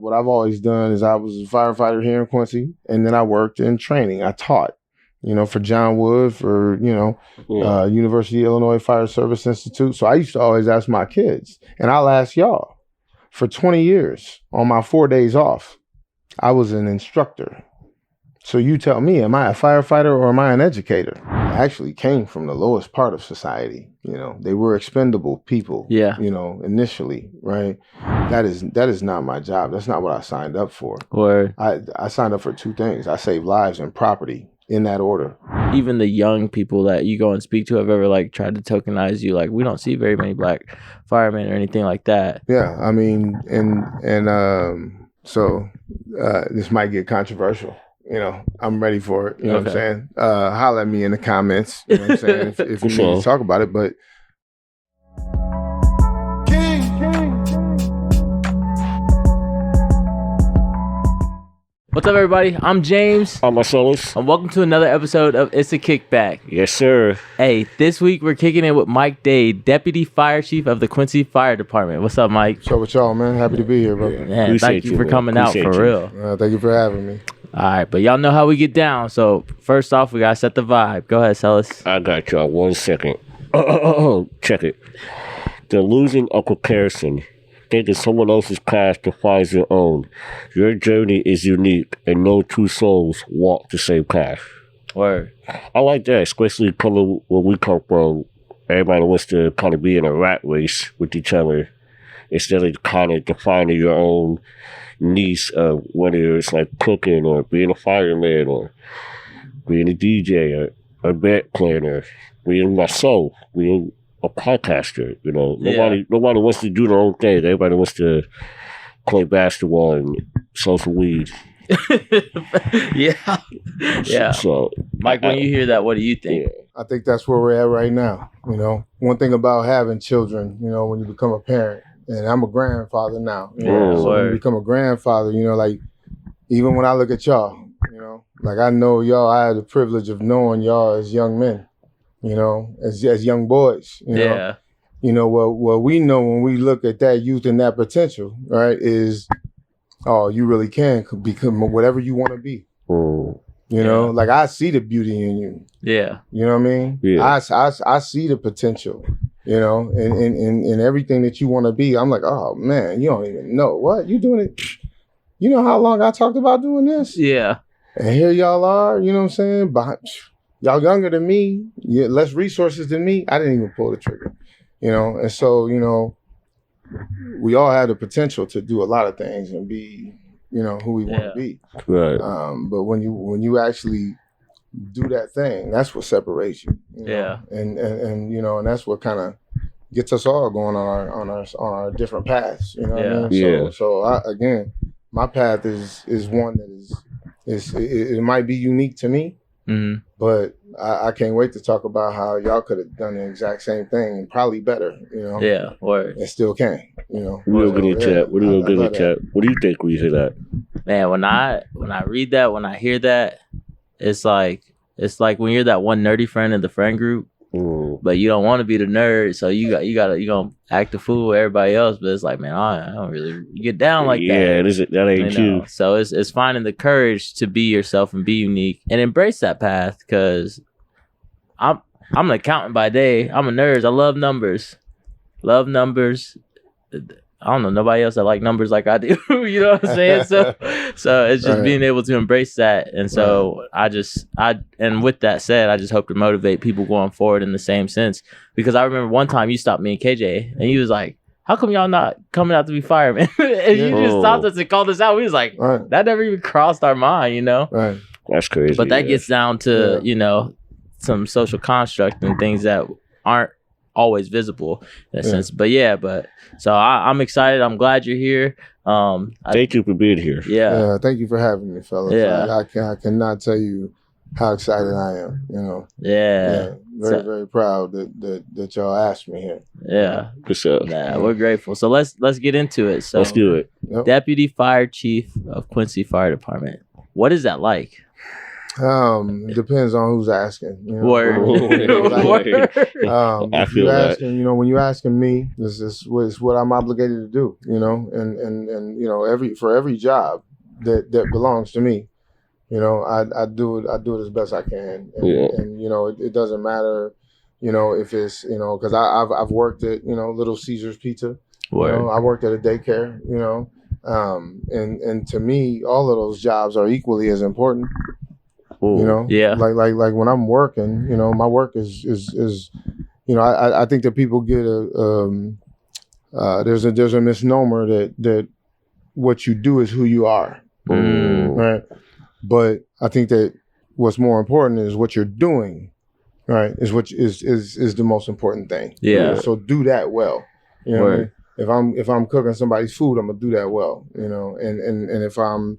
What I've always done is I was a firefighter here in Quincy, and then I worked in training. I taught, for John Wood, for, University of Illinois Fire Service Institute. So I used to always ask my kids, and I'll ask y'all, for 20 years on my 4 days off, I was an instructor. So you tell me, am I a firefighter or am I an educator? I actually came from the lowest part of society. They were expendable people. Yeah. Initially, right? That is not my job. That's not what I signed up for. Or I signed up for two things. I saved lives and property in that order. Even the young people that you go and speak to have ever like tried to tokenize you. Like, we don't see very many black firemen or anything like that. Yeah, I mean, so this might get controversial. I'm ready for it. You know what I'm saying? Holler at me in the comments. You know what I'm saying? if you need to talk about it, but. What's up, everybody? I'm James. I'm Marcellus. And welcome to another episode of Issa Kickback. Yes, sir. Hey, this week we're kicking in with Mike Dade, Deputy Fire Chief of the Quincy Fire Department. What's up, Mike? What's up with y'all, man? Happy to be here, brother. Man, thank you for coming out, for real. Thank you for having me. All right, but y'all know how we get down. So first off, we got to set the vibe. Go ahead, Celis. I got y'all 1 second. Check it. The losing of comparison. Thinking someone else's path defines your own. Your journey is unique, and no two souls walk the same path. Word. I like that, especially coming where we come from. Everybody wants to kind of be in a rat race with each other instead of kind of defining your own niche of whether it's like cooking or being a fireman or being a DJ or a band planner, being myself, being a podcaster. Nobody wants to do their own thing. Everybody wants to play basketball and smoke some weed. Yeah. So Mike, when you hear that, what do you think? I think that's where we're at right now. One thing about having children, when you become a parent, and I'm a grandfather now. So when you become a grandfather, like even when I look at y'all, like I know y'all, I had the privilege of knowing y'all as young men. As young boys, Yeah. What we know when we look at that youth and that potential, right, is, you really can become whatever you want to be. Like I see the beauty in you. Yeah. You know what I mean? Yeah. I see the potential, and everything that you want to be. I'm like, oh man, you don't even know what you doing it. You know how long I talked about doing this? Yeah. And here y'all are, you know what I'm saying? Y'all younger than me, less resources than me. I didn't even pull the trigger, And so, we all have the potential to do a lot of things and be, who we want to be. Right. But when you actually do that thing, that's what separates you. Yeah. And and that's what kind of gets us all going on our different paths. You know what I mean? Yeah. So again, my path is one that is it might be unique to me. Mm-hmm. But I can't wait to talk about how y'all could have done the exact same thing and probably better, Yeah, word. And still can, We're gonna get chat. What do you think when you hear that? Man, when I read that, when I hear that, it's like when you're that one nerdy friend in the friend group, but you don't want to be the nerd, so you gonna act a fool with everybody else. But it's like, man, I don't really get down like that. Yeah, that ain't you. So it's finding the courage to be yourself and be unique and embrace that path. Because I'm an accountant by day. I'm a nerd. I love numbers. I don't know nobody else that like numbers like I do. You know what I'm saying? So it's just being able to embrace that. And so and with that said, I just hope to motivate people going forward in the same sense. Because I remember one time you stopped me and KJ and he was like, how come y'all not coming out to be firemen? And you just stopped us and called us out. We was like, that never even crossed our mind, Right. That's crazy. But that gets down to, some social construct and things that aren't always visible in a sense. But so I'm excited. I'm glad you're here. Thank you for being here. Yeah. Thank you for having me, fellas. Yeah. I cannot tell you how excited I am, Yeah. Very, very proud that y'all asked me here. Yeah. For sure. Nah, we're grateful. So let's get into it. So let's do it. Yep. Deputy Fire Chief of Quincy Fire Department. What is that like? Depends on who's asking. You know? Word. If you asking, you know, when you asking me, this is what I'm obligated to do. You know, and you know, for every job that belongs to me, you know, I do it as best I can, and you know, it doesn't matter, you know, if it's, you know, because I've worked at, you know, Little Caesars Pizza. Word. You know, I worked at a daycare. You know, and to me, all of those jobs are equally as important. Ooh, you know, like when I'm working, you know, my work is you know, I think that people get there's a misnomer that what you do is who you are, right? But I think that what's more important is what you're doing, right? Is what is the most important thing. Yeah. So do that well. You know what I mean? If I'm cooking somebody's food, I'm gonna do that well. You know, and if I'm,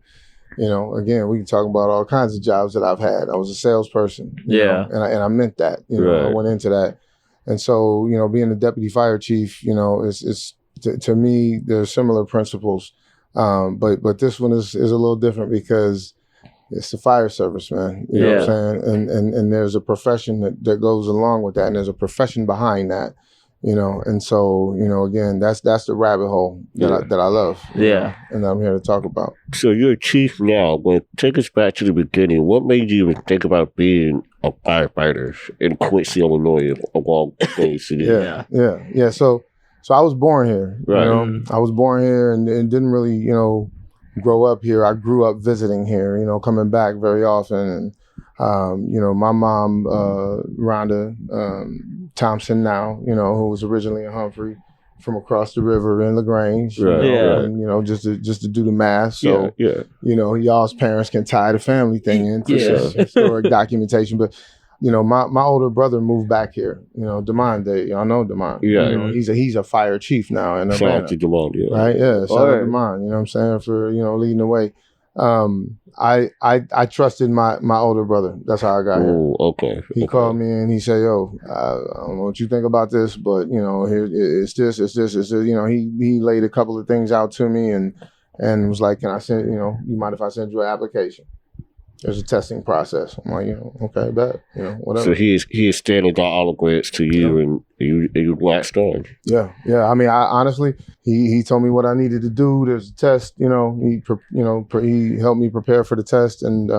you know, again, we can talk about all kinds of jobs that I've had. I was a salesperson, you know, and I meant that. You know, I went into that, and so, you know, being a deputy fire chief, you know, it's to me there's similar principles, but this one is a little different because it's the fire service, man. You know what I'm saying? And there's a profession that goes along with that, and there's a profession behind that. You know, and so, you know, again, that's the rabbit hole that I love. Yeah. And I'm here to talk about. So you're a chief now, but take us back to the beginning. What made you even think about being a firefighter in Quincy, Illinois, of all things to do? Yeah. So I was born here. Right. You know, I was born here and didn't really, you know, grow up here. I grew up visiting here, you know, coming back very often. And, you know, my mom, Rhonda Thompson now, you know, who was originally in Humphrey from across the river in LaGrange, and, you know, just to do the math. So, you know, y'all's parents can tie the family thing into historic documentation. But, you know, my older brother moved back here, you know, Dade, y'all know Damon. Yeah. You know, he's a fire chief now in Atlanta. Shout out to Damon, Right, yeah. Shout out to Damon, you know what I'm saying, for, you know, leading the way. I trusted my older brother. That's how I got here. Okay. He called me and he said, "Yo, I don't know what you think about this, but you know, here it's this. You know, he laid a couple of things out to me and was like, "Can I send? You know, you mind if I send you an application? There's a testing process." I'm like, you know, okay, bet, you know, whatever. So he is standing on all the grants to you, and you latched on. Yeah. I mean, I honestly, he told me what I needed to do. There's a test, you know. He helped me prepare for the test, and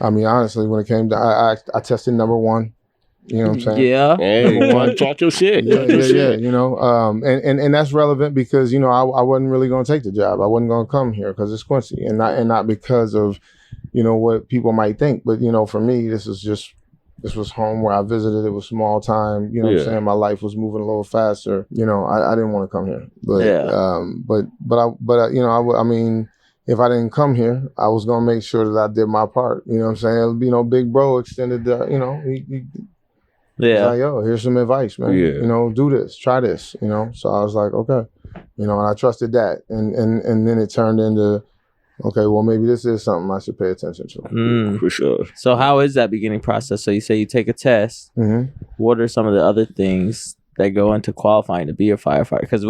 I mean, honestly, when it came to, I tested number one. You know what I'm saying? Yeah. Hey, talk your shit. Yeah. You know, and that's relevant because, you know, I wasn't really going to take the job. I wasn't going to come here because it's Quincy, and not because of, you know, what people might think. But, you know, for me, this was home where I visited. It was small time. You know what I'm saying? My life was moving a little faster. You know, I didn't want to come here. But, but you know, I mean, if I didn't come here, I was going to make sure that I did my part. You know what I'm saying? You know, Big Bro extended the, you know, he like, yo, here's some advice, man. Yeah. You know, do this, try this, you know? So I was like, okay. You know, and I trusted that. And then it turned into, okay, well, maybe this is something I should pay attention to. For sure. So how is that beginning process? So you say you take a test. Mm-hmm. What are some of the other things that go into qualifying to be a firefighter? Because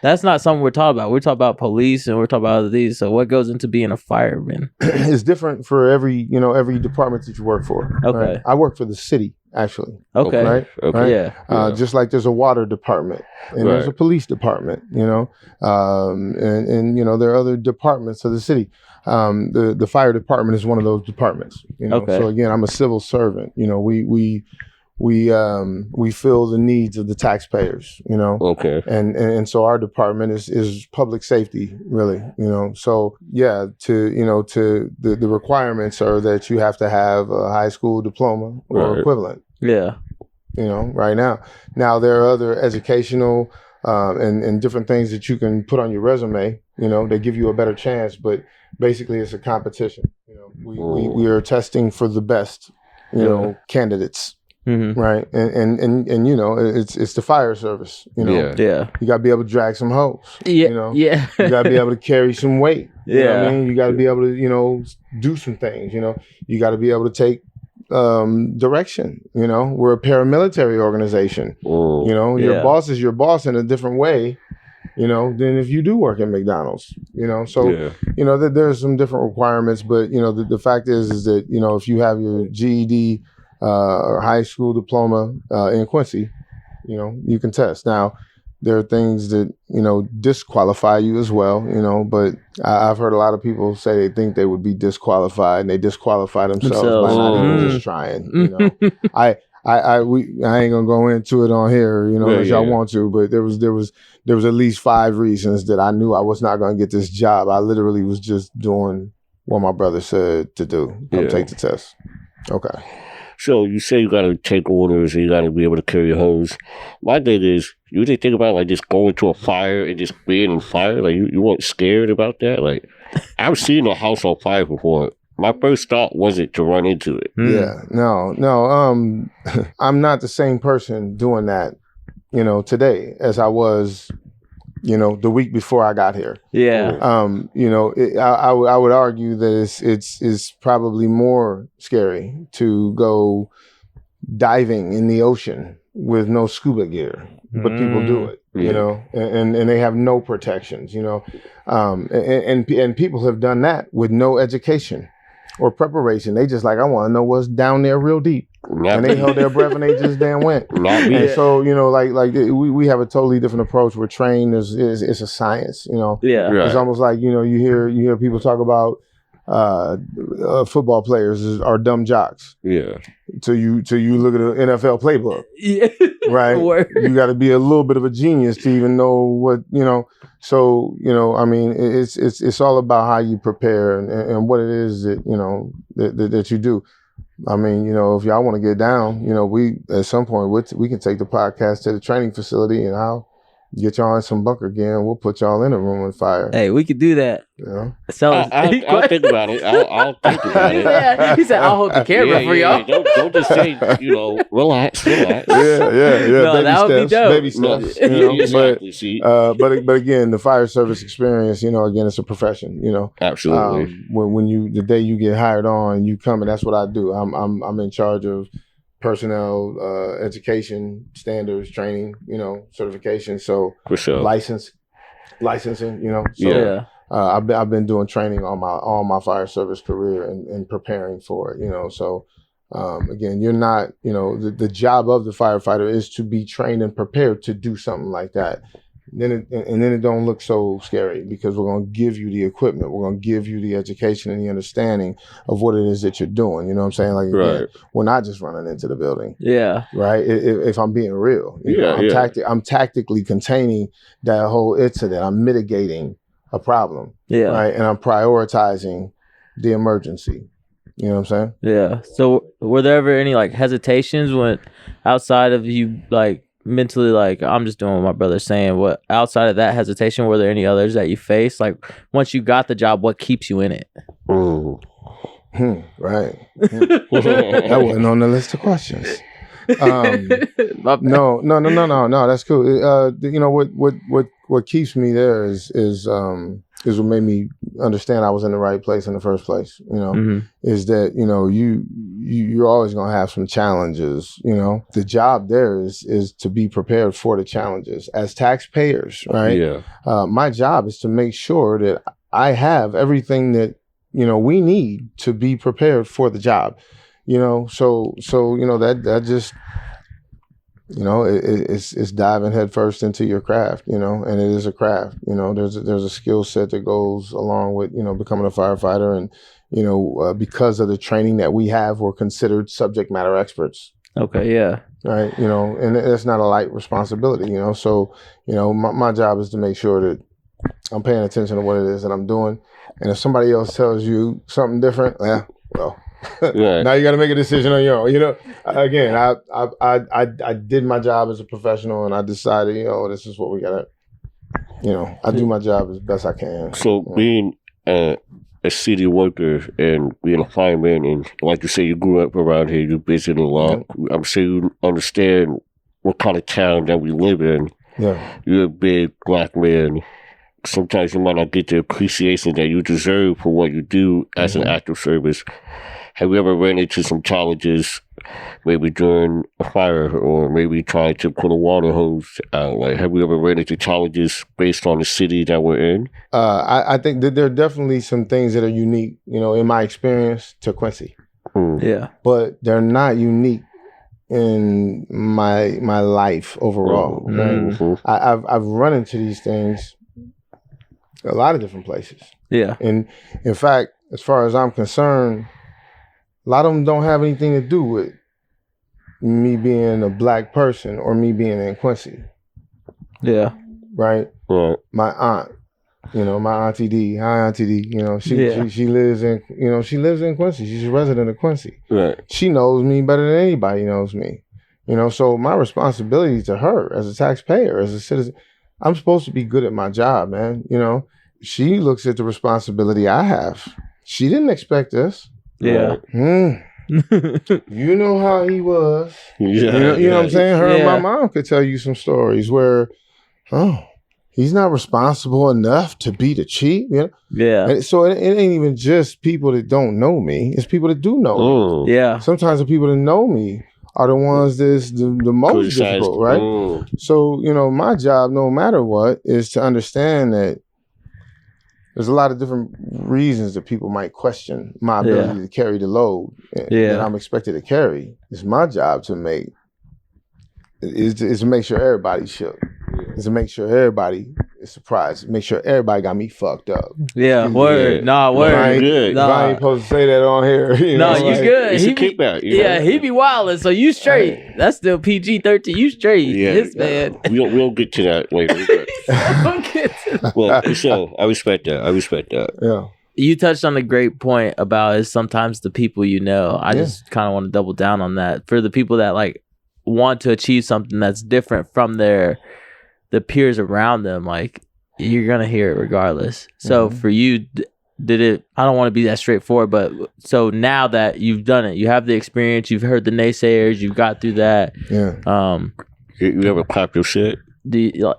that's not something we're talking about. We're talking about police and we're talking about other these. So what goes into being a fireman? It's different for every department that you work for. Okay. Right? I work for the city, actually. Okay. Right? Yeah. Just like there's a water department and there's a police department, you know, and you know, there are other departments of the city. The fire department is one of those departments, you know. Okay. So again, I'm a civil servant. You know, we fill the needs of the taxpayers, you know. Okay. And so our department is public safety, really, you know. So yeah, the requirements are that you have to have a high school diploma or equivalent. Yeah. You know, right now. Now there are other educational and different things that you can put on your resume, you know, that give you a better chance, but basically it's a competition. You know, we are testing for the best, you know, candidates. Mm-hmm. Right. And you know, it's the fire service, you know. Yeah. You gotta be able to drag some hose. Yeah. You know? Yeah. You gotta be able to carry some weight. You know what I mean? You gotta be able to, you know, do some things, you know. You gotta be able to take direction, you know. We're a paramilitary organization. You know, your boss is your boss in a different way than if you do work at McDonald's. So there's some different requirements, but the fact is that if you have your GED or high school diploma in Quincy, you can test. Now, there are things that disqualify you as well, but I've heard a lot of people say they think they would be disqualified, and they disqualify themselves by not even just trying. I ain't gonna go into it on here, unless y'all want to, but there was at least 5 reasons that I knew I was not gonna get this job. I literally was just doing what my brother said to do. Come take the test. Okay. So you say you got to take orders and you got to be able to carry a hose. My thing is, you didn't think about like just going to a fire and just being in fire? Like you weren't scared about that? Like I've seen a house on fire before. My first thought wasn't to run into it. Yeah, no. I'm not the same person doing that, today as I was, the week before I got here. Yeah. I would argue that it's probably more scary to go diving in the ocean with no scuba gear, but people do it, and they have no protections, and people have done that with no education or preparation. They just like, I want to know what's down there real deep. And they held their breath and they just damn went. And so, we have a totally different approach. We're trained. It's a science, Yeah. Right. It's almost like, you hear people talk about football players are dumb jocks. Yeah. Till you look at an NFL playbook. Yeah. Right. You got to be a little bit of a genius to even know what, So, it's all about how you prepare and what it is that, that you do. I mean, if y'all want to get down, we at some point we can take the podcast to the training facility and I'll get y'all in some bunker gear and we'll put y'all in a room on fire. Hey, we could do that. So I'll think about it. I'll think about it. Yeah. He said, I'll hold the camera for y'all. Don't just say, relax. Yeah. No, that would be dope. Baby steps. Exactly. But again, the fire service experience, again, it's a profession. Absolutely. When the day you get hired on, you come, and that's what I do. I'm in charge of personnel education, standards, training, certification. So for sure. licensing, So I've been doing training all my fire service career and preparing for it. So again, you're not, the job of the firefighter is to be trained and prepared to do something like that. Then it don't look so scary because we're going to give you the equipment. We're going to give you the education and the understanding of what it is that you're doing. You know what I'm saying? Like, again, we're not just running into the building. Yeah. Right. If I'm being real, I'm tactically containing that whole incident. I'm mitigating a problem. Yeah. Right. And I'm prioritizing the emergency. You know what I'm saying? Yeah. So were there ever any like hesitations when outside of you like mentally like I'm just doing what my brother's saying, what outside of that hesitation were there any others that you faced? Like once you got the job, what keeps you in it? Right. That wasn't on the list of questions. No, that's cool. What keeps me there is what made me understand I was in the right place in the first place. Is that you're always gonna have some challenges. The job there is to be prepared for the challenges as taxpayers, right? Yeah. My job is to make sure that I have everything that we need to be prepared for the job. So that just. It's diving headfirst into your craft, and it is a craft. There's a skill set that goes along with, becoming a firefighter. And, because of the training that we have, we're considered subject matter experts. Okay, yeah. Right, and it's not a light responsibility, So, my job is to make sure that I'm paying attention to what it is that I'm doing. And if somebody else tells you something different, well. Right. Now you got to make a decision on your own. Again, I did my job as a professional, and I decided, this is what we got to, I do my job as best I can. So being a city worker and being a fireman, and like you say, you grew up around here, you visited a lot. Yeah. I'm sure you understand what kind of town that we live in. Yeah. You're a big black man. Sometimes you might not get the appreciation that you deserve for what you do as an active service. Have you ever ran into some challenges maybe during a fire or maybe trying to put a water hose out? Like, have we ever ran into challenges based on the city that we're in? I think that there are definitely some things that are unique, in my experience to Quincy. Yeah. But they're not unique in my life overall. Right? I've run into these things a lot of different places. Yeah. And in fact, as far as I'm concerned, a lot of them don't have anything to do with me being a black person or me being in Quincy. Yeah. Right? My aunt, my Auntie D, hi Auntie D, she lives in, she lives in Quincy. She's a resident of Quincy. Right. She knows me better than anybody knows me. So my responsibility to her as a taxpayer, as a citizen, I'm supposed to be good at my job, man. She looks at the responsibility I have. She didn't expect this. Yeah. You know how he was. Yeah. You know what I'm saying? Her and my mom could tell you some stories where, he's not responsible enough to be the chief. Yeah. And so it ain't even just people that don't know me. It's people that do know me. Yeah. Sometimes the people that know me are the ones that's the most difficult, right? So, my job, no matter what, is to understand that there's a lot of different reasons that people might question my ability to carry the load that I'm expected to carry. It's my job to make sure everybody's shook. Is to make sure everybody is surprised. Make sure everybody got me fucked up. Yeah, word. Nah, word. I ain't supposed to say that on here. You good. It's a kickback. He be wildin', so you straight. That's still PG-13. You straight. Yeah. This man. We'll get to that later. Well, so I respect that. Yeah. You touched on a great point about is sometimes the people I just kind of want to double down on that. For the people that like want to achieve something that's different from the peers around them, like you're gonna hear it regardless. So for you, did it? I don't want to be that straightforward, but so now that you've done it, you have the experience, you've heard the naysayers, you've got through that. Yeah. You ever popped your shit? Do you,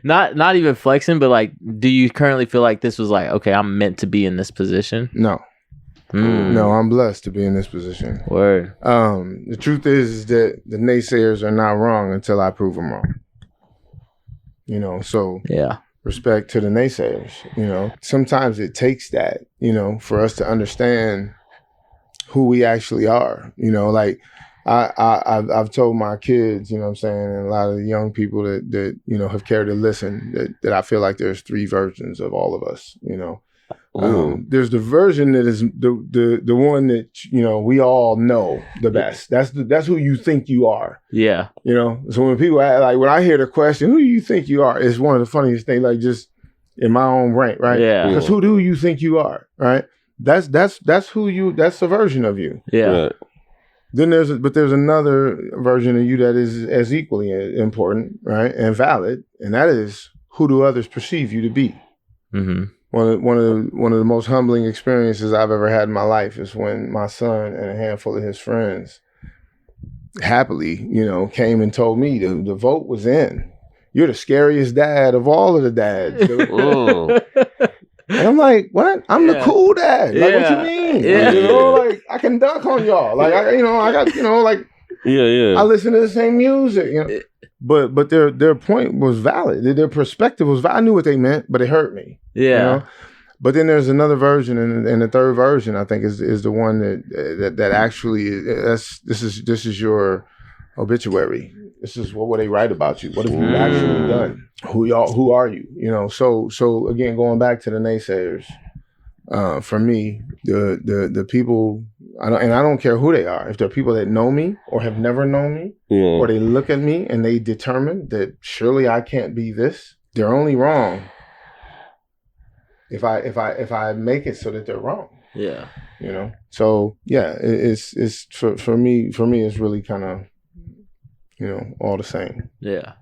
not even flexing, but like, do you currently feel like this was like, okay, I'm meant to be in this position? No. No, I'm blessed to be in this position. Word. The truth is that the naysayers are not wrong until I prove them wrong. So respect to the naysayers. Sometimes it takes that, for us to understand who we actually are. Like I've told my kids, what I'm saying, and a lot of the young people that have cared to listen, that I feel like there's three versions of all of us. There's the version that is the one that we all know the best. That's who you think you are. Yeah. So when people when I hear the question, who do you think you are? It's one of the funniest things. Like just in my own brain, right? Yeah. Because who do you think you are, right? That's who you. That's a version of you. Yeah. Then there's another version of you that is as equally important, right, and valid, and that is who do others perceive you to be. Mm-hmm. One of the most humbling experiences I've ever had in my life is when my son and a handful of his friends happily, came and told me the vote was in. You're the scariest dad of all of the dads. And I'm like, what? I'm the cool dad. Like, what you mean? Yeah. I can dunk on y'all. Like, I got, Yeah. I listen to the same music. But their point was valid. Their perspective was valid. I knew what they meant, but it hurt me. Yeah. But then there's another version, and the third version I think is the one that actually this is your obituary. This is what they write about you. What have you actually done? Who are you? So again, going back to the naysayers, for me, the people, I don't care who they are. If they're people that know me or have never known me, or they look at me and they determine that surely I can't be this, they're only wrong if I make it so that they're wrong. Yeah. So yeah, it's for me it's really kind of all the same. Yeah.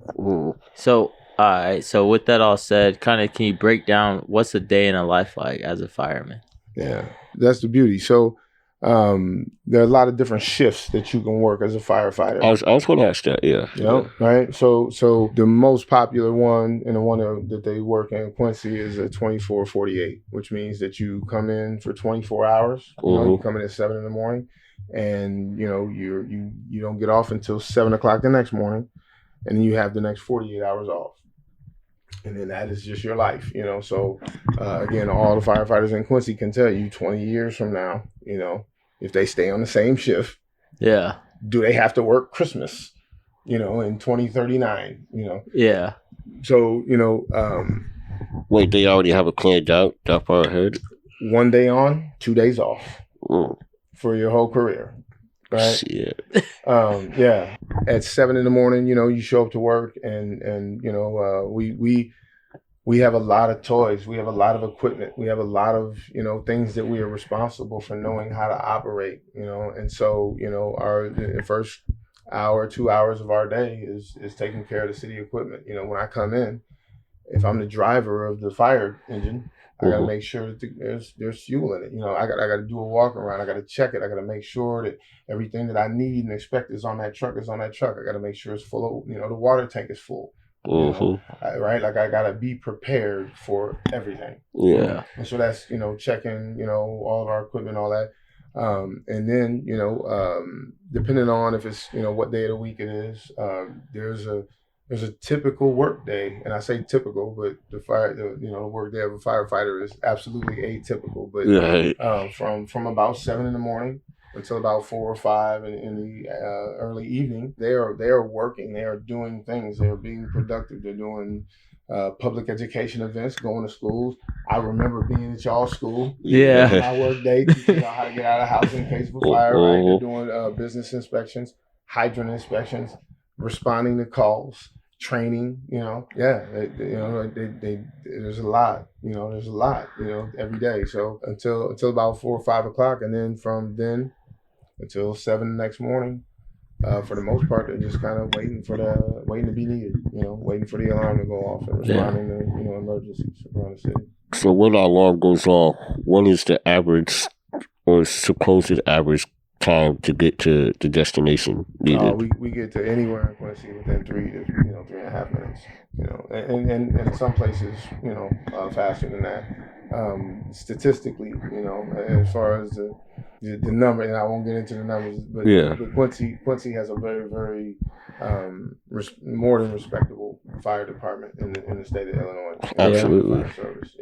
So all right. So with that all said, kind of, can you break down what's a day in a life like as a fireman? Yeah, that's the beauty. So there are a lot of different shifts that you can work as a firefighter. I was going to ask that. Yeah. Right. So the most popular one and the one that they work in Quincy is a 24/48, which means that you come in for 24 hours. You come in at 7 in the morning. and you don't get off until 7:00 the next morning, and then you have the next 48 hours off. And then that is just your life, So again, all the firefighters in Quincy can tell you 20 years from now, if they stay on the same shift, do they have to work Christmas, in 2039, Yeah. So, wait, they already have it planned out that far ahead? 1 day on, 2 days off for your whole career. Right. Shit. Yeah. At 7 a.m, you show up to work, and we have a lot of toys. We have a lot of equipment. We have a lot of things that we are responsible for knowing how to operate. And so our the first hour, 2 hours of our day is taking care of the city equipment. When I come in, if I'm the driver of the fire engine, I got to make sure that there's fuel in it. I got to do a walk around. I got to check it. I got to make sure that everything that I need and expect is on that truck. I got to make sure it's full of, the water tank is full. Right? Like I got to be prepared for everything. Yeah. And so that's, checking, all of our equipment, all that. And then, depending on if it's, what day of the week it is, there's a typical work day, and I say typical, but the work day of a firefighter is absolutely atypical. But from about 7 a.m. until about 4 or 5 in the early evening, they are working, they are doing things, they are being productive, they're doing public education events, going to schools. I remember being at y'all's school. My work day, teaching y'all how to get out of the house in case of a fire. Right, they're doing business inspections, hydrant inspections, responding to calls. Training, there's a lot, every day. So until about 4 or 5 o'clock, and then from then until 7 the next morning, for the most part, they're just kind of waiting to be needed, waiting for the alarm to go off and responding to, emergencies around the city. So when our alarm goes off, what is the average or supposed average time to get to the destination needed? We get to anywhere in Quincy within 3.5 minutes. And in some places, faster than that. Statistically, as far as the number, and I won't get into the numbers, but Quincy has a very, very more than respectable fire department in the state of Illinois. Absolutely. Fire service,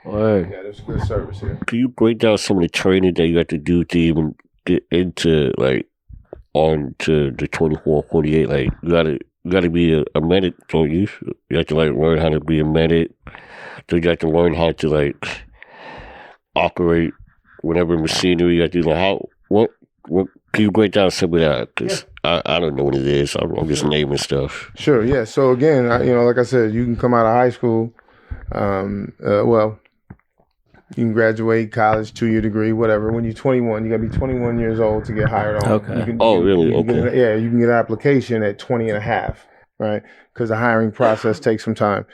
Word. Yeah, there's good service here. Can you break down some of the training that you have to do to even get into on to the 24-48? Like you gotta be a medic, don't you? You have to learn how to be a medic. So you have to learn how to operate whatever machinery you have to do. What can you break down some of that? Because I don't know what it is. I'm just naming stuff. Sure, yeah. So again, like I said, you can come out of high school. You can graduate college, 2-year degree, whatever. When you're 21, you got to be 21 years old to get hired on. Okay. Really? You can get an application at 20 and a half, right? Because the hiring process takes some time.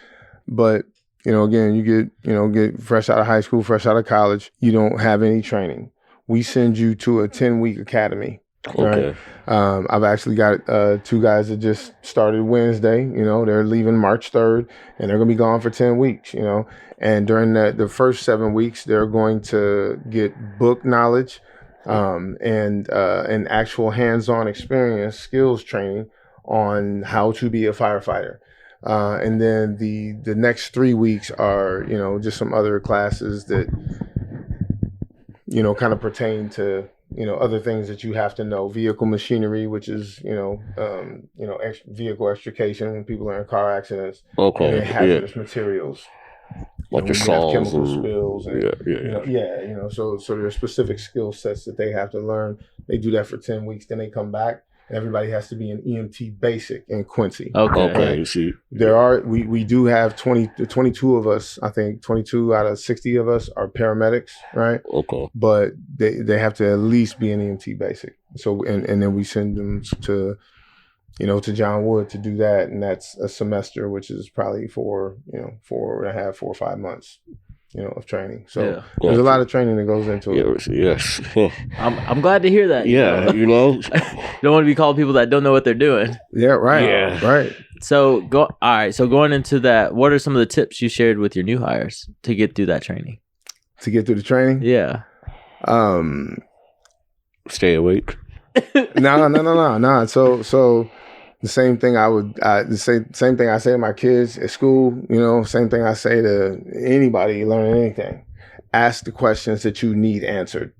But, again, you get fresh out of high school, fresh out of college. You don't have any training. We send you to a 10-week academy. Okay. Right? I've actually got 2 guys that just started Wednesday. They're leaving March 3rd, and they're going to be gone for 10 weeks, And during the first 7 weeks, they're going to get book knowledge and actual hands-on experience, skills training on how to be a firefighter. And then the next 3 weeks are, just some other classes that, kind of pertain to, other things that you have to know. Vehicle machinery, which is, vehicle extrication when people are in car accidents. Okay. And then hazardous materials. Like the saws chemical spills. And, So there are specific skill sets that they have to learn. They do that for 10 weeks. Then they come back. Everybody has to be an EMT basic in Quincy. Okay. You see, we do have 22 of us. I think 22 out of 60 of us are paramedics, right? Okay. But they have to at least be an EMT basic. So and then we send them to John Wood to do that, and that's a semester, which is probably 4.5, 4 or 5 months. Of training. So there's a lot of training that goes into it. Yes. I'm glad to hear that. Yeah, You don't want to be called people that don't know what they're doing. Yeah, right. Yeah. Right. So going into that, what are some of the tips you shared with your new hires to get through that training? To get through the training? Yeah. stay awake. No. So the same thing same thing I say to my kids at school, same thing I say to anybody learning anything. Ask the questions that you need answered.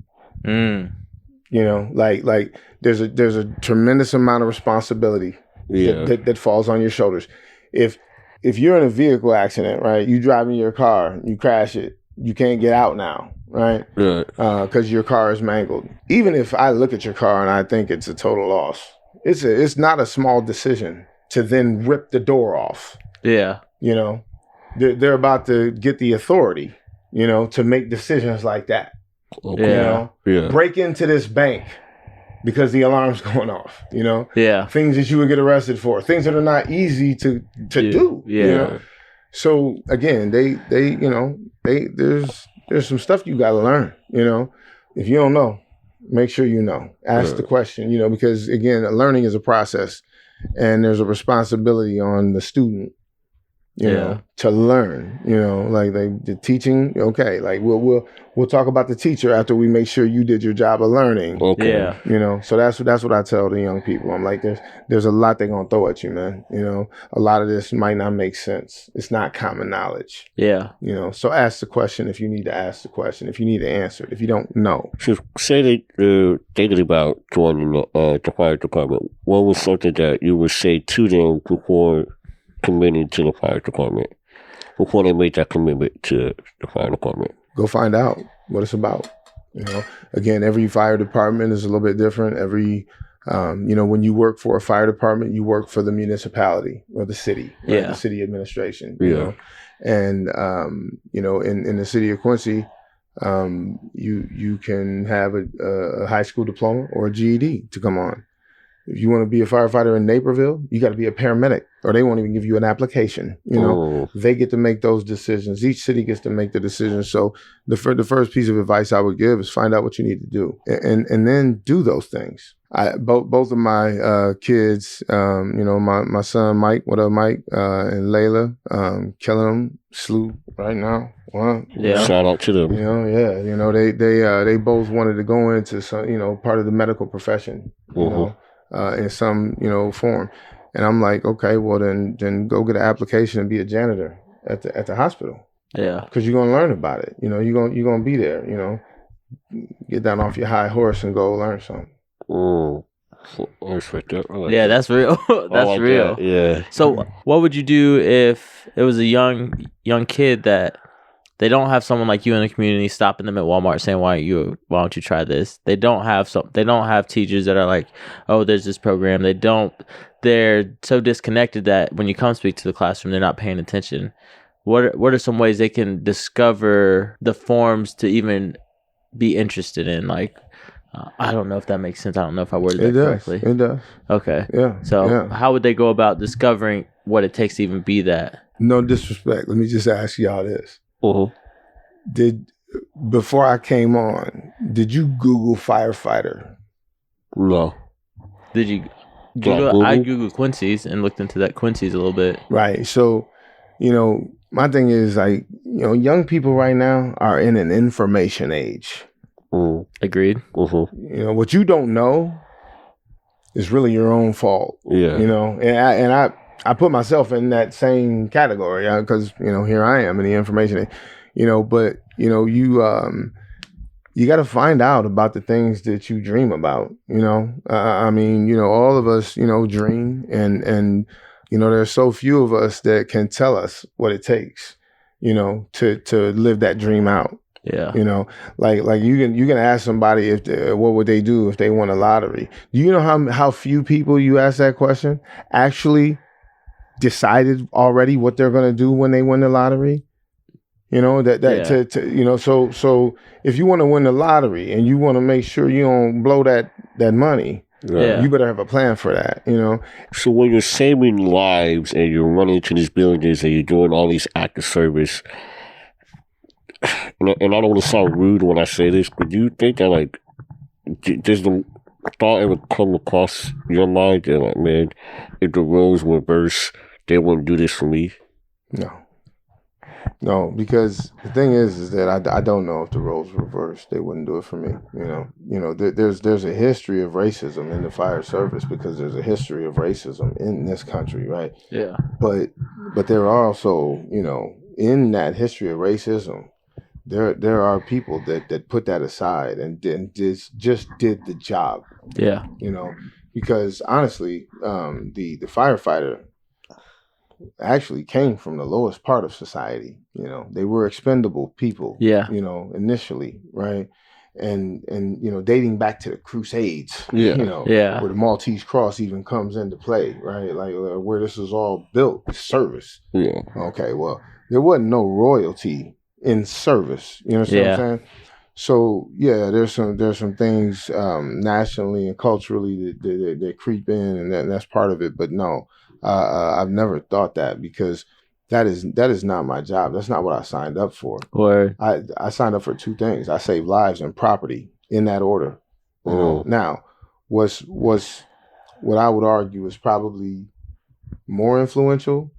Like there's a tremendous amount of responsibility that falls on your shoulders. If you're in a vehicle accident, right, you driving your car, you crash it, you can't get out now, right? Because your car is mangled. Even if I look at your car and I think it's a total loss, it's not a small decision to then rip the door off. Yeah. They're about to get the authority, to make decisions like that. Okay. Break into this bank because the alarm's going off, things that you would get arrested for, things that are not easy to do. So again, there's some stuff you got to learn, if you don't know, make sure you know, ask the question, because again, learning is a process and there's a responsibility on the student, to learn, like the teaching. Okay. Like we'll talk about the teacher after we make sure you did your job of learning. Okay. So that's what I tell the young people. I'm like, there's a lot they're going to throw at you, man. A lot of this might not make sense. It's not common knowledge. So ask the question if you need to ask the question, if you need to answer it, if you don't know. So say that thinking about joining the fire department, what was something that you would say to them before committing to the fire department, before they made that commitment to the fire department? Go find out what it's about. Again, every fire department is a little bit different. Every, when you work for a fire department, you work for the municipality or the city, right? The city administration. And in the city of Quincy, you can have a high school diploma or a GED to come on. If you want to be a firefighter in Naperville, you got to be a paramedic, or they won't even give you an application. They get to make those decisions. Each city gets to make the decisions. So the first piece of advice I would give is find out what you need to do, and then do those things. Both of my kids, my son Mike, what up Mike, and Layla, killing them, SLU right now. Shout out to them. They both wanted to go into some, part of the medical profession. In some, form. And I'm like, okay, well then go get an application and be a janitor at the hospital. Because you're gonna learn about it. You're gonna be there, get down off your high horse and go learn something. That's real. That's real. Yeah. So what would you do if it was a young kid that they don't have someone like you in the community stopping them at Walmart saying, why don't you try this? They don't have teachers that are like, oh, there's this program. They're so disconnected that when you come speak to the classroom, they're not paying attention. What are some ways they can discover the forms to even be interested in? Like, I don't know if that makes sense. I don't know if I worded that correctly. It does. Okay. Yeah. So how would they go about discovering what it takes to even be that? No disrespect. Let me just ask y'all this. Before I came on, did you Google firefighter? No. Did you Google? I Googled Quincy's and looked into that Quincy's a little bit. Right. So, my thing is like, young people right now are in an information age. Agreed. What you don't know is really your own fault. And I put myself in that same category because, here I am in the information, but, you got to find out about the things that you dream about, all of us, dream and, there's so few of us that can tell us what it takes, to live that dream out. Like you can ask somebody what would they do if they won a lottery. Do you know how few people you ask that question actually decided already what they're going to do when they win the lottery? So if you want to win the lottery and you want to make sure you don't blow that money, you better have a plan for that, So when you're saving lives and you're running to these buildings and you're doing all these acts of service, and I don't want to sound rude when I say this, but do you think that, like, does the thought ever come across your mind that, like, man, if the roles were reversed, they wouldn't do this for me? No. No, because the thing is that I don't know if the roles reversed, they wouldn't do it for me. There's a history of racism in the fire service because there's a history of racism in this country, right? Yeah. But there are also, in that history of racism, there are people that put that aside and just did the job. Yeah. Because honestly, the firefighter actually came from the lowest part of society. They were expendable people. Yeah. Initially, right? And dating back to the Crusades. Yeah. Where the Maltese Cross even comes into play, right? Like where this was all built, service. Yeah. Okay, well, there wasn't no royalty in service. You know what I'm saying? So yeah, there's some things nationally and culturally that creep in, and that's part of it. But no, I've never thought that because that is not my job. That's not what I signed up for. Or I signed up for two things. I save lives and property in that order. Now, what I would argue is probably more influential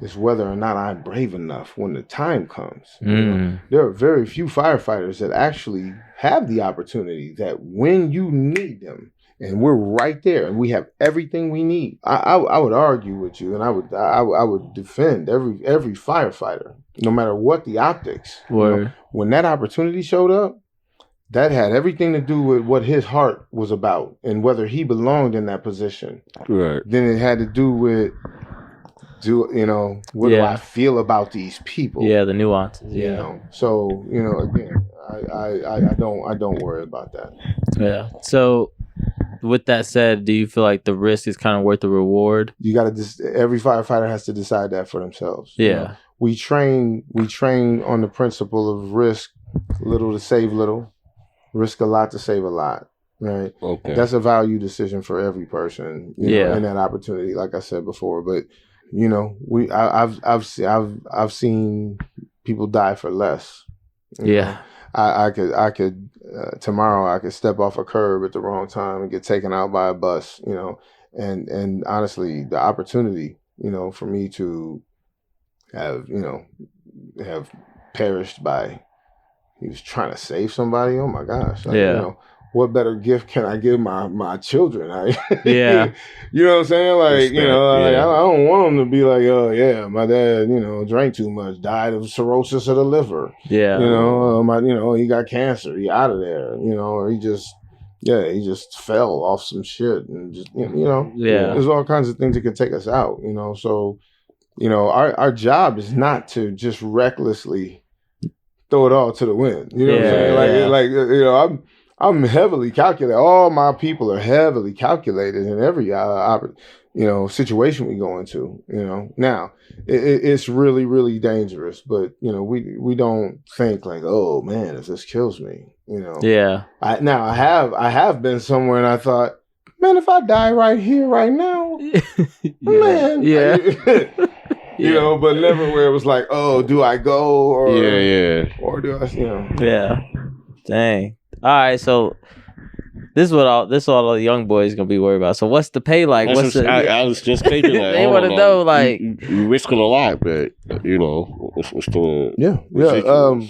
is whether or not I'm brave enough when the time comes. There are very few firefighters that actually have the opportunity that when you need them, and we're right there, and we have everything we need. I would argue with you, and I would defend every firefighter, no matter what the optics. When that opportunity showed up, that had everything to do with what his heart was about and whether he belonged in that position. Right. Then it had to do with what do I feel about these people? Yeah, the nuances. Yeah. So again, I don't worry about that. Yeah. So, with that said, do you feel like the risk is kind of worth the reward? You got to. Every firefighter has to decide that for themselves. Yeah. We train on the principle of risk little to save little, risk a lot to save a lot. Right. Okay. That's a value decision for every person. In that opportunity, like I said before, but. I've seen people die for less. I could tomorrow I could step off a curb at the wrong time and get taken out by a bus. And honestly, the opportunity, for me to have perished by he was trying to save somebody. Oh my gosh! What better gift can I give my children? You know what I'm saying? Like, I don't want them to be like, oh yeah, my dad, drank too much, died of cirrhosis of the liver. Yeah. He got cancer, he out of there, or he just fell off some shit and just, there's all kinds of things that could take us out, So, our job is not to just recklessly throw it all to the wind. You know what I'm saying? I'm heavily calculated. All my people are heavily calculated in every situation we go into. Now it's really, really dangerous, but we don't think like, oh man, if this kills me, Yeah. I have been somewhere and I thought, man, if I die right here, right now, man, Yeah. But never where it was like, oh, do I go or or do I, Yeah. Dang. All right, so this is what all the young boys gonna be worried about. So what's the pay like? I was just thinking that. They want to know, like, you're risking a lot, but what's the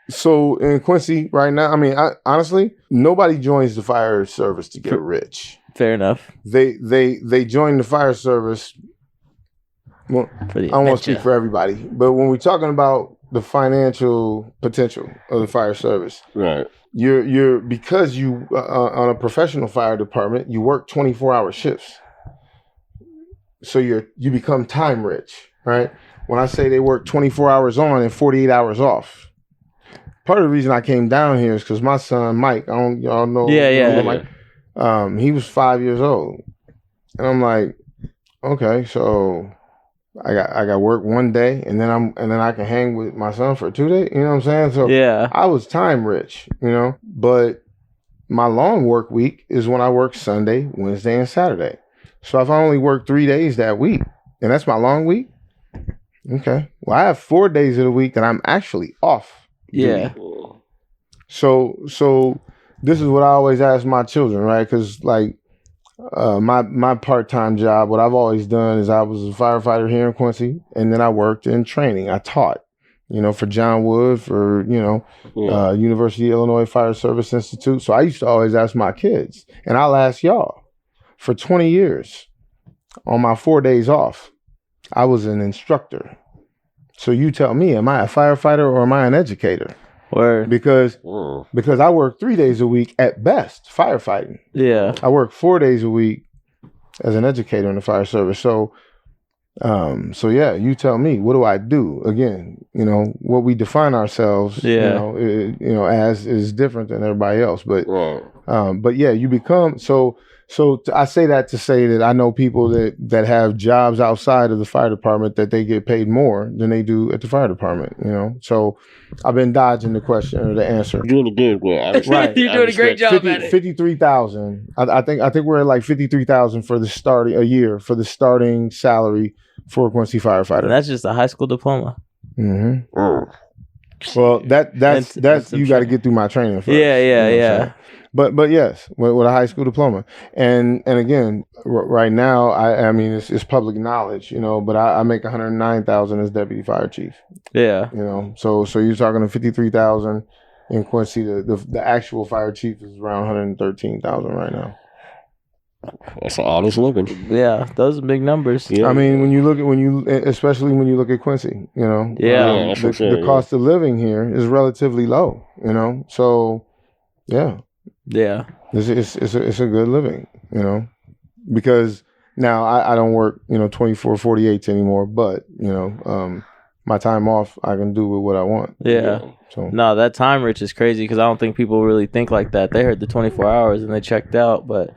So in Quincy right now, I mean, honestly, nobody joins the fire service to get rich. Fair enough. They join the fire service. Well, I don't want to speak for everybody, but when we're talking about the financial potential of the fire service, right? You're because you on a professional fire department, you work 24-hour shifts, so you become time rich, right? When I say they work 24 hours on and 48 hours off, part of the reason I came down here is because my son Mike, y'all know, Mike, he was 5 years old, and I'm like, okay, so. I got work one day and then I can hang with my son for 2 days. You know what I'm saying? So I was time rich, but my long work week is when I work Sunday, Wednesday, and Saturday. So if I only work 3 days that week, and that's my long week, okay. Well, I have 4 days of the week that I'm actually off. Yeah. So this is what I always ask my children, right? Because like my part-time job, what I've always done is I was a firefighter here in Quincy, and then I worked in training. I taught, for John Wood, for, University of Illinois Fire Service Institute. So I used to always ask my kids, and I'll ask y'all, for 20 years, on my 4 days off, I was an instructor. So you tell me, am I a firefighter or am I an educator? Word. Because I work 3 days a week at best firefighting. Yeah. I work 4 days a week as an educator in the fire service. So yeah, you tell me, what do I do? Again, what we define ourselves, as is different than everybody else. But yeah, you become So I say that to say that I know people that have jobs outside of the fire department that they get paid more than they do at the fire department. So I've been dodging the question or the answer. You're doing a good one. Right, you're doing a great job at it. 53,000. I think we're at like 53,000 for the starting salary for a Quincy firefighter. And that's just a high school diploma. Mm-hmm. Well, that's you got to get through my training first. Yeah. But yes, with a high school diploma, and again, right now, I mean it's public knowledge, but I make 109,000 as deputy fire chief. Yeah. So you're talking to 53,000 in Quincy. The actual fire chief is around 113,000 right now. That's an honest living. Yeah, those are big numbers. Yeah. I mean, especially when you look at Quincy, the cost of living here is relatively low. So yeah. Yeah, it's a good living, because now I don't work 24/48 anymore, but my time off I can do with what I want. Yeah. So no, that time rich is crazy because I don't think people really think like that. They heard the 24 hours and they checked out, but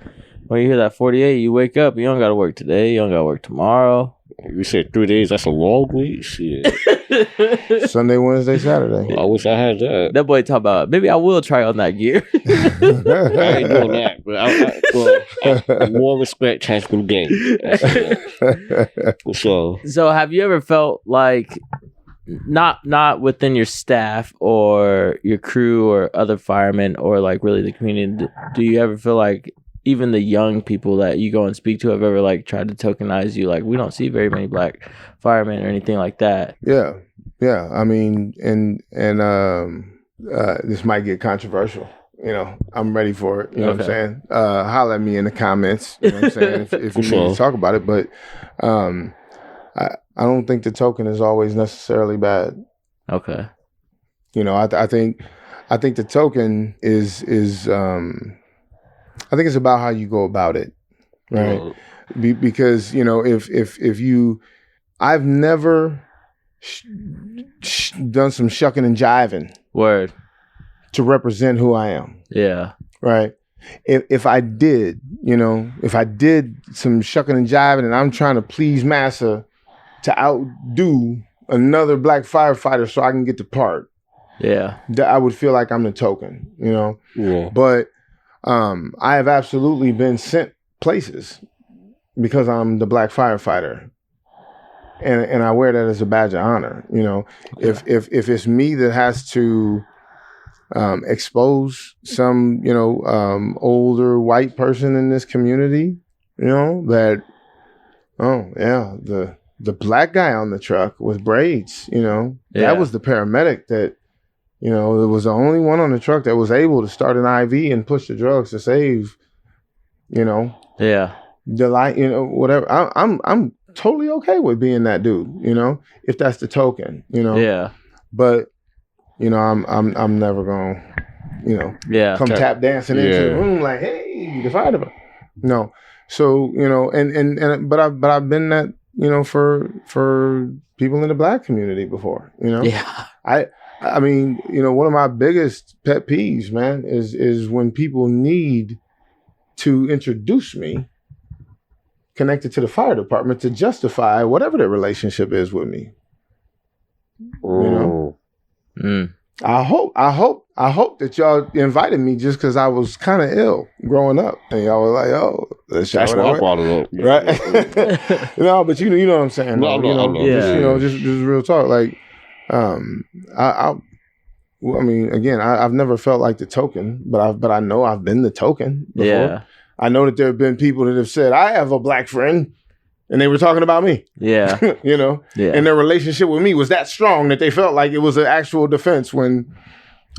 when you hear that 48, you wake up, you don't got to work today, you don't got to work tomorrow. You said 3 days, that's a long week? Shit. Sunday, Wednesday, Saturday. I wish I had that. That boy talk about, maybe I will try on that gear. I ain't doing that, but I more respect Chancellor Game. So have you ever felt like, not within your staff or your crew or other firemen or like really the community, do you ever feel like even the young people that you go and speak to have ever like tried to tokenize you? Like, we don't see very many black firemen or anything like that. Yeah. I mean, and this might get controversial. I'm ready for it. You know what I'm saying? Holler at me in the comments. You know what I'm saying? if you need to talk about it, but I don't think the token is always necessarily bad. Okay. I think the token is I think it's about how you go about it, right? Because if you, I've never done some shucking and jiving. Word. To represent who I am. Yeah. Right. If I did, if I did some shucking and jiving and I'm trying to please massa to outdo another black firefighter so I can get the part. Yeah. I would feel like I'm the token, Yeah. But I have absolutely been sent places because I'm the black firefighter, and I wear that as a badge of honor. If it's me that has to expose some older white person in this community, that the black guy on the truck with braids, that was the paramedic that. It was the only one on the truck that was able to start an IV and push the drugs to save, the light, whatever. I'm totally okay with being that dude, if that's the token, Yeah. But, I'm never gonna, come tap dancing into the room like, hey, the fire department. No. So, but I've been that, for people in the black community before, Yeah. I mean, one of my biggest pet peeves, man, is when people need to introduce me connected to the fire department to justify whatever their relationship is with me. I hope that y'all invited me just because I was kind of ill growing up, and y'all were like, "Oh, that's what I brought it up, right?" No, but you know what I'm saying. Just real talk, like. I mean, again, I've never felt like the token, but I know I've been the token before. Yeah. I know that there have been people that have said, I have a black friend, and they were talking about me. Yeah. You know? Yeah. And their relationship with me was that strong that they felt like it was an actual defense when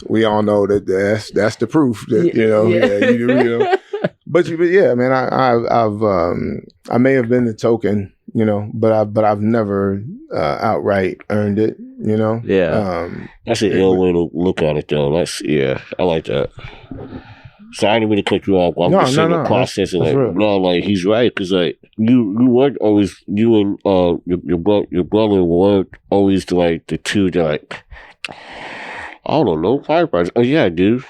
we all know that that's the proof that, you know, you know. But yeah, man, I may have been the token, you know, but I've never outright earned it, you know. Yeah. That's an ill way to look at it, though. I like that. So I didn't really cut you off. I'm just saying the process and like he's right, because like you weren't always, you and your brother weren't always the two that like, I don't know, firefighters. Oh yeah, dude.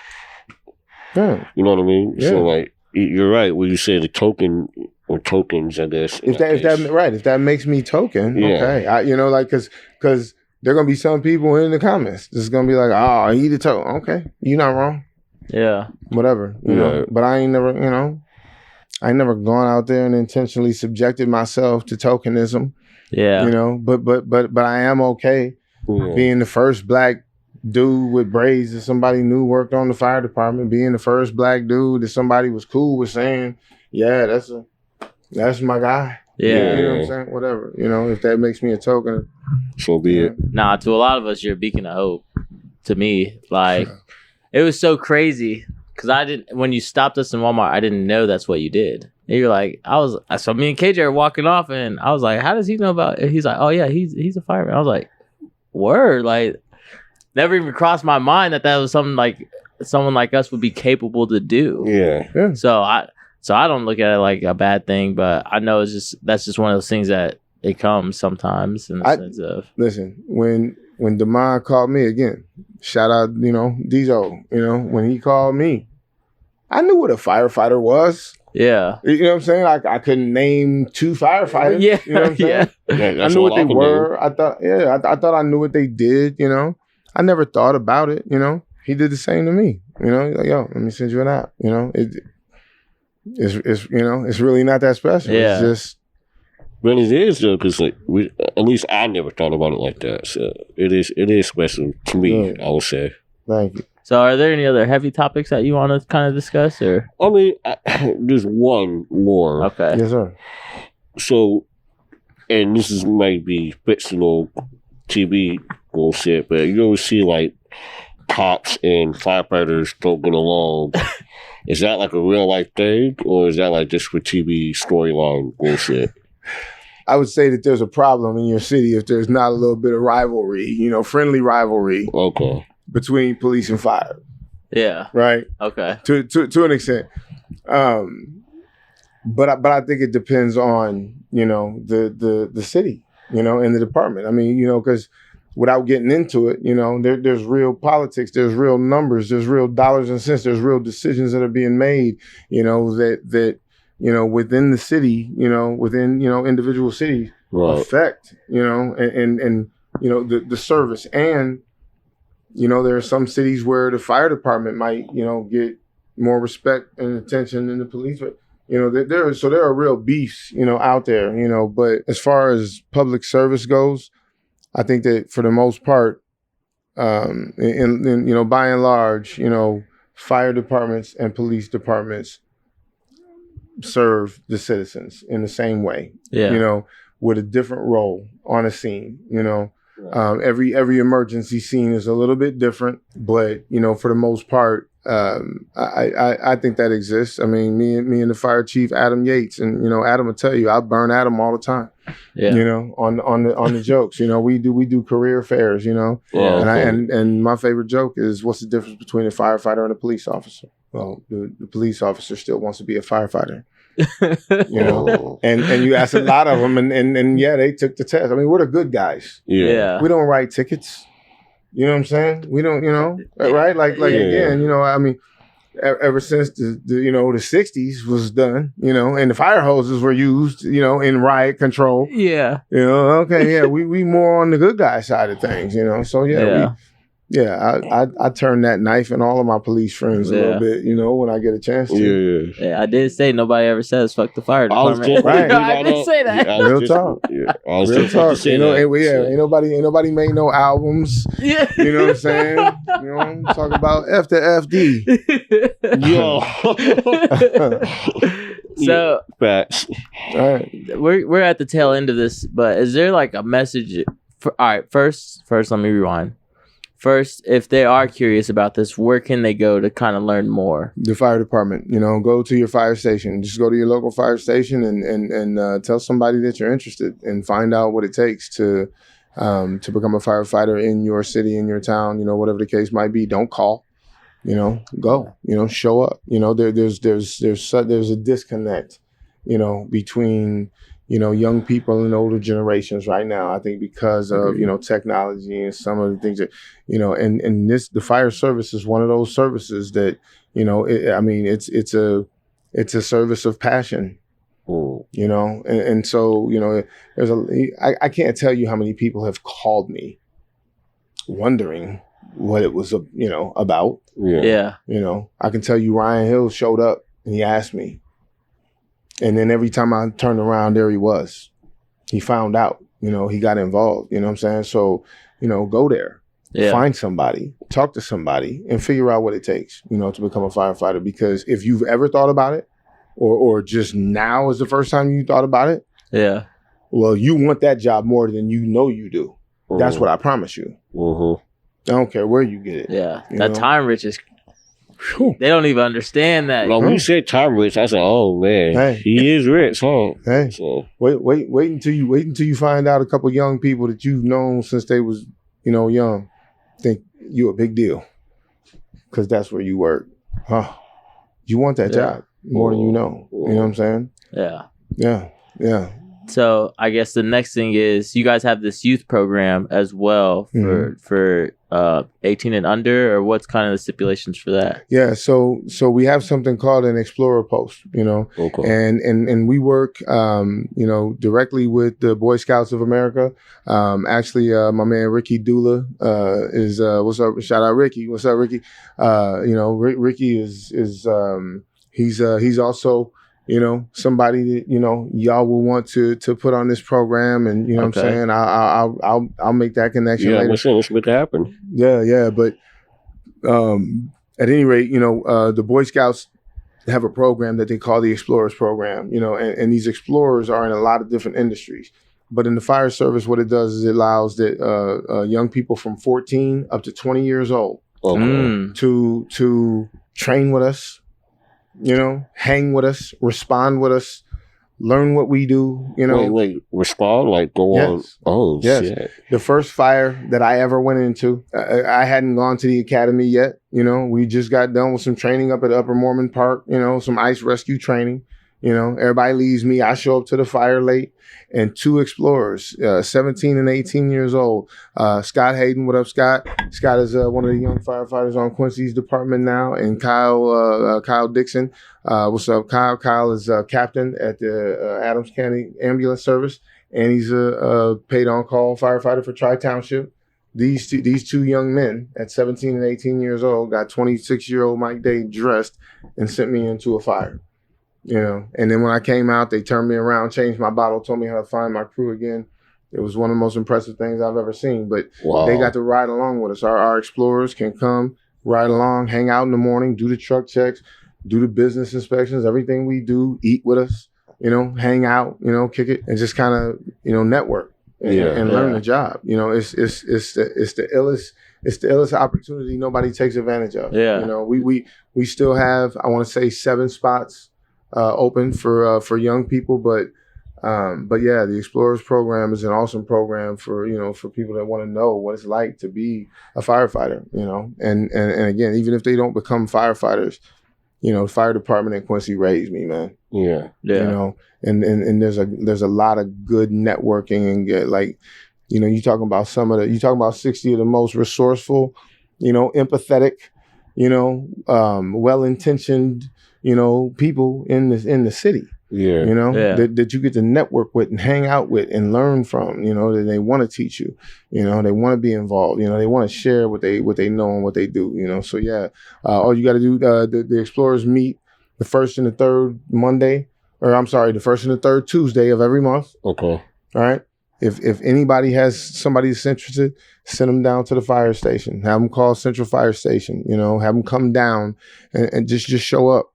Yeah. You know what I mean? Yeah. So like you're right when you say the token or tokens, I guess. If that makes me token, okay. You know, like because there are gonna be some people in the comments that's gonna be like, oh, he the token. Okay, you're not wrong. Yeah. Whatever, you know. But I ain't never, you know, I ain't never gone out there and intentionally subjected myself to tokenism. Yeah. You know, but I am okay being the first black dude with braids that somebody knew worked on the fire department, being the first black dude that somebody was cool with saying, yeah, that's my guy. Yeah. You know what I'm saying? Whatever. You know, if that makes me a token. So be it. Nah, to a lot of us, you're a beacon of hope. To me, like, it was so crazy because when you stopped us in Walmart, I didn't know that's what you did. And you're like, so me and KJ are walking off, and I was like, how does he know about it? He's like, oh yeah, he's a fireman. I was like, word, like, never even crossed my mind that was something like someone like us would be capable to do. Yeah. So I don't look at it like a bad thing, but I know that's just one of those things that it comes sometimes in the sense of. Listen, when Damon called me again, shout out, you know, Diesel, you know, when he called me, I knew what a firefighter was. Yeah. You know what I'm saying? I couldn't name 2 firefighters. Yeah. You know what I'm saying? Yeah, I knew what they were. I thought I knew what they did, you know. I never thought about it, you know. He did the same to me. You know, he's like, yo, let me send you an app. You know, it's you know, it's really not that special. Yeah. It's just. But it is though, because like at least I never thought about it like that. So it is special to me. I would say. Thank you. So, are there any other heavy topics that you want to kind of discuss, or? I mean, there's one more. Okay. Yes, sir. So, and this is might be fictional TV bullshit, but you always see like cops and firefighters talking along. Is that like a real life thing, or is that like just for TV storyline bullshit? I would say that there's a problem in your city if there's not a little bit of rivalry, you know, friendly rivalry. Okay. Between police and fire. Yeah. Right. Okay. To an extent. But I think it depends on, you know, the city, you know, and the department. I mean, you know, because without getting into it, you know, there's real politics, there's real numbers, there's real dollars and cents, there's real decisions that are being made, you know, that you know, within the city, you know, within, you know, individual cities affect, you know, and you know, the service. And you know, there are some cities where the fire department might, you know, get more respect and attention than the police. But, you know, there are real beefs, you know, out there, you know. But as far as public service goes, I think that for the most part, in you know, by and large, you know, fire departments and police departments serve the citizens in the same way. Yeah. You know, with a different role on a scene, you know. Every emergency scene is a little bit different, but you know, for the most part, I think that exists. I mean, me and the fire chief Adam Yates, and you know, Adam will tell you I burn Adam all the time. Yeah. You know, on the jokes. You know, we do career fairs. You know, and my favorite joke is, what's the difference between a firefighter and a police officer? Well, the police officer still wants to be a firefighter. You know, and you ask a lot of them, and yeah, they took the test. I mean, we're the good guys. Yeah. We don't write tickets. You know what I'm saying? We don't, you know, right? Like again, you know, I mean, ever since the you know, the 60s was done, you know, and the fire hoses were used, you know, in riot control. Yeah. You know, okay, yeah, we more on the good guy side of things, you know. So yeah. I turn that knife in all of my police friends a little bit, when I get a chance to. Yeah, I did say nobody ever says fuck the fire department. I did say that. Real talk. Real talk. Ain't nobody made no albums. Yeah. You know what I'm saying? Talk about F to FD. Yo. So facts. All right. We're at the tail end of this, but is there like a message all right, first let me rewind. First, if they are curious about this, where can they go to kind of learn more? The fire department, go to your fire station. Just go to your local fire station and tell somebody that you're interested and find out what it takes to become a firefighter in your city, in your town, whatever the case might be. Don't call, go, show up. There's a disconnect, between young people and older generations right now. I think because of, technology and some of the things that, and the fire service is one of those services that, it's a service of passion, and so, I can't tell you how many people have called me wondering what it was, about. Yeah. I can tell you Ryan Hill showed up and he asked me. And then every time I turned around, there he was. He found out, he got involved, you know what I'm saying? So, go there, find somebody, talk to somebody and figure out what it takes, to become a firefighter. Because if you've ever thought about it or just now is the first time you thought about it. Yeah. Well, you want that job more than you do. That's what I promise you. I don't care where you get it. Yeah. That time rich is... They don't even understand that. When you said time rich, I said, "Oh man, he is rich, huh?" Hey, so. wait until you find out a couple young people that you've known since they was, young, think you a big deal, because that's where you work, huh? You want that job more than you know. You know what I'm saying? Yeah. So I guess the next thing is you guys have this youth program as well for 18 and under, or what's kind of the stipulations for that? Yeah, so we have something called an Explorer Post, okay. and we work, directly with the Boy Scouts of America. Actually, my man Ricky Dula is what's up? Shout out Ricky. What's up, Ricky? Ricky is he's also somebody that y'all will want to put on this program, and what I'm saying, I'll make that connection later. Let's make it happen. Yeah, but at any rate, the Boy Scouts have a program that they call the Explorers program, and these explorers are in a lot of different industries. But in the fire service, what it does is it allows that young people from 14 up to 20 years old to train with us, hang with us, respond with us, learn what we do, Wait, respond? Like go on? Oh, yes. Shit. The first fire that I ever went into, I hadn't gone to the academy yet. We just got done with some training up at Upper Mormon Park, some ice rescue training. Everybody leaves me. I show up to the fire late, and two explorers, 17 and 18 years old. Scott Hayden, what up, Scott? Scott is one of the young firefighters on Quincy's department now, and Kyle Dixon. What's up, Kyle? Kyle is captain at the Adams County Ambulance Service, and he's a paid on-call firefighter for Tri-Township. These two young men at 17 and 18 years old got 26-year-old Mike Dade dressed and sent me into a fire. And then when I came out, they turned me around, changed my bottle, told me how to find my crew again. It was one of the most impressive things I've ever seen. But They got to ride along with us. Our explorers can come, ride along, hang out in the morning, do the truck checks, do the business inspections, everything we do, eat with us, hang out, kick it, and just kind of, network and learn the job. It's the illest opportunity nobody takes advantage of. We still have, I want to say, 7 spots open for young people, but yeah, the Explorers program is an awesome program for people that want to know what it's like to be a firefighter, and again, even if they don't become firefighters, the fire department in Quincy raised me, man. Yeah. And there's a lot of good networking and you talking about 60 of the most resourceful, empathetic, well-intentioned, people in the city. Yeah. You know, that you get to network with and hang out with and learn from, you know, that they want to teach you, you know, they want to be involved, you know, they want to share what they know and what they do, you know. So all you got to do, the Explorers meet the first and the third the first and the third Tuesday of every month. Okay. All right. If anybody has somebody that's interested, send them down to the fire station. Have them call Central Fire Station, you know, have them come down and just show up.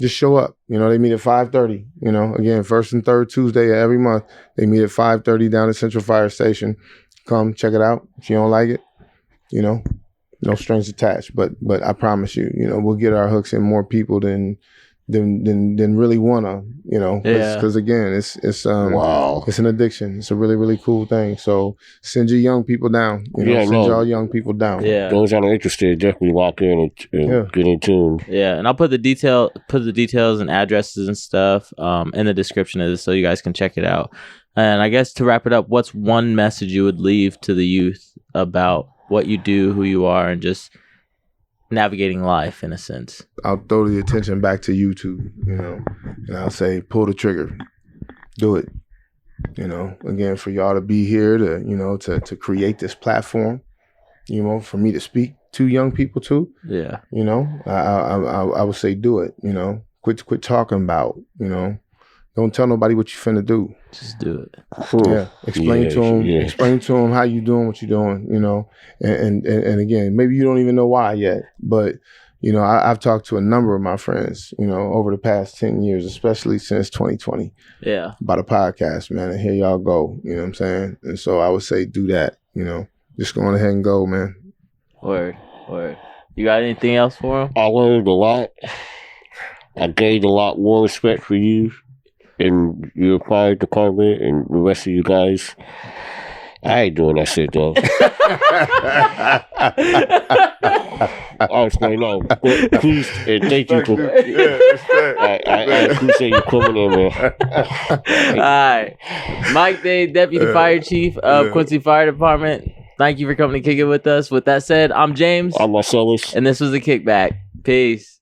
Just show up. You know, they meet at 5:30. You know, again, first and third Tuesday of every month. They meet at 5:30 down at Central Fire Station. Come check it out. If you don't like it, you know, no strings attached. But I promise you, you know, we'll get our hooks in more people than really wanna, you know, because again, it's wow, it's an addiction. It's a really, really cool thing. So send your young people down. You know, send y'all young people down. Yeah, those that are interested, definitely walk in and get in tune. Yeah, and I'll put the details and addresses and stuff in the description of this, so you guys can check it out. And I guess to wrap it up, what's one message you would leave to the youth about what you do, who you are, and just navigating life in a sense? I'll throw the attention back to YouTube, you know, and I'll say, pull the trigger, do it. You know, again, for y'all to be here to, you know, to create this platform, you know, for me to speak to young people too. Yeah. You know, I would say do it, you know, quit talking about, you know, don't tell nobody what you finna do. Just do it. Yeah. Explain to them how you doing what you're doing, you know, and again, maybe you don't even know why yet, but you know, I've talked to a number of my friends, you know, over the past 10 years, especially since 2020. Yeah. About a podcast, man, and here y'all go, you know what I'm saying? And so I would say do that, you know, just go on ahead and go, man. Word. You got anything else for him? I learned a lot. I gained a lot more respect for you and your fire department and the rest of you guys. I ain't doing that shit though. Honestly, no. Please and thank you for. I appreciate you coming in, man. All right, Mike Dade, Deputy Fire Chief of Quincy Fire Department. Thank you for coming to kick it with us. With that said, I'm James. I'm Marcellus. And this was the Kickback. Peace.